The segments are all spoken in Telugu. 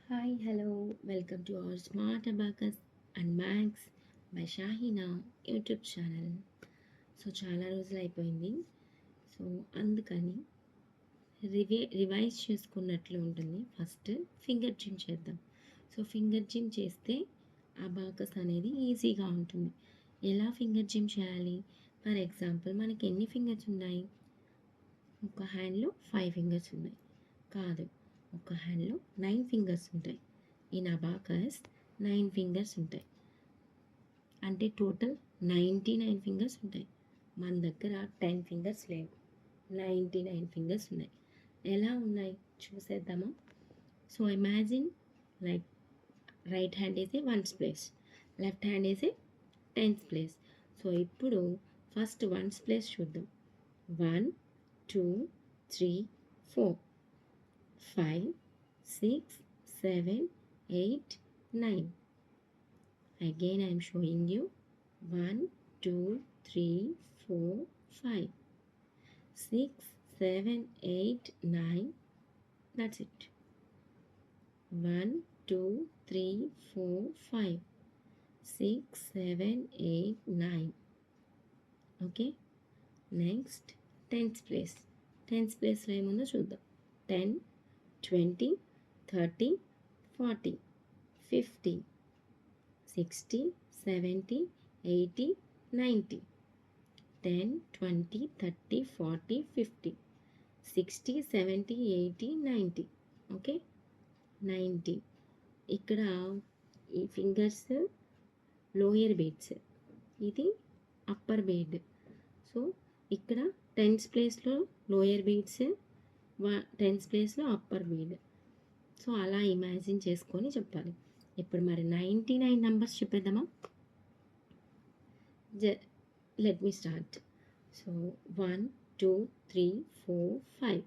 Hi, hello, welcome to our Smart Abacus and Max by Shahina YouTube channel. So చాలా రోజులు అయిపోయింది. సో అందుకని రివైజ్ చేసుకున్నట్లు ఉంటుంది. ఫస్ట్ ఫింగర్ జిమ్ చేద్దాం. సో ఫింగర్ జిమ్ చేస్తే అబాకస్ అనేది ఈజీగా ఉంటుంది. ఎలా ఫింగర్ జిమ్ చేయాలి? ఫర్ ఎగ్జాంపుల్ మనకి ఎన్ని ఫింగర్స్ ఉన్నాయి? ఒక హ్యాండ్లో 5 ఫింగర్స్ ఉన్నాయి. కాదు, ఒక హ్యాండ్లో 9 ఫింగర్స్ ఉంటాయి. ఇన్ అబాకస్ 9 ఫింగర్స్ ఉంటాయి. అంటే టోటల్ 99 ఫింగర్స్ ఉంటాయి. మన దగ్గర 10 ఫింగర్స్ లేవు, 99 ఫింగర్స్ ఉన్నాయి. ఎలా ఉన్నాయి చూసేద్దామా? So imagine like right hand is a ones place, left hand is a tens place. So ఇప్పుడు ఫస్ట్ వన్స్ ప్లేస్ చూద్దాం. 1 2 3 4 5 6 7 8 9. Again I am showing you 1 2 3 4 5 6 7 8 9. That's it. 1 2 3 4 5 6 7 8 9. Okay. Next tens place. Tens ప్లేస్లో ఏముందో చూద్దాం. 10 20 30 40 50 60 70 80 90. 10 20 30 40 50 60 70 80 90. ఓకే, 90. ఇక్కడ ఈ ఫింగర్స్ లోయర్ బీడ్స్, ఇది అప్పర్ బీడ్. సో ఇక్కడ టెన్స్ ప్లేస్లో లోయర్ బీడ్స్, టెన్స్ ప్లేస్లో అప్పర్ బీడ్. సో అలా ఇమాజిన్ చేసుకొని చెప్పాలి. ఇప్పుడు మరి 99 నెంబర్స్ చెప్పేద్దామా? Let me start. So 1 2 3 4 5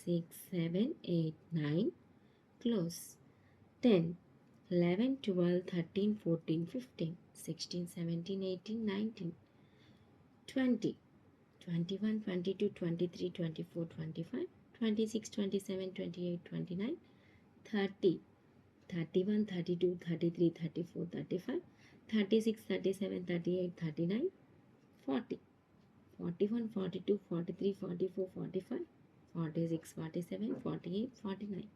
6 7 8 9. Close. 10 11 12 13 14 15 16 17 18 19 20 21 22 23 24 25 26 27 28 29 30 31 32 33 34 35 36 37 38 39 40 41 42 43 44 45 46 47 48 49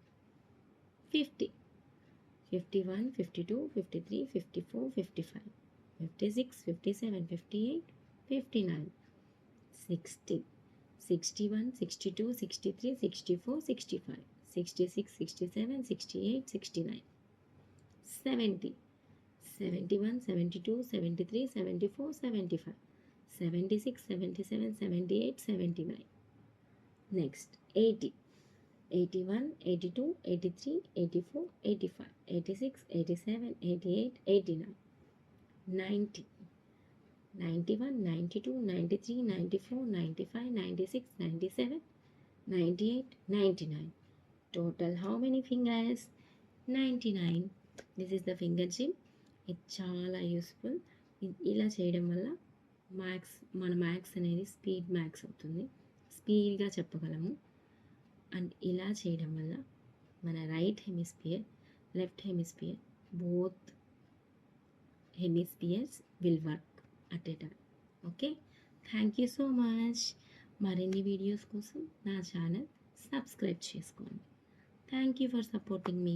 50 51 52 53 54 55 56 57 58 59 60 61 62 63 64 65 66 67 68 69 70 71 72 73 74 75 76 77 78 79. Next 80 81 82 83 84 85 86 87 88 89 90 91 92 93 94 95 96 97 98 99. Total how many fingers? 99. This is the finger gym. ఇది చాలా యూస్ఫుల్. ఇలా చేయడం వల్ల మన మ్యాథ్స్ అనేది స్పీడ్ మ్యాథ్స్ అవుతుంది, స్పీడ్గా చెప్పగలము. అండ్ ఇలా చేయడం వల్ల మన right hemisphere, left hemisphere, both hemispheres will work at a time. Okay, thank you so much. మరిన్ని వీడియోస్ కోసం నా ఛానల్ సబ్స్క్రైబ్ చేసుకోండి. Thank you for supporting me.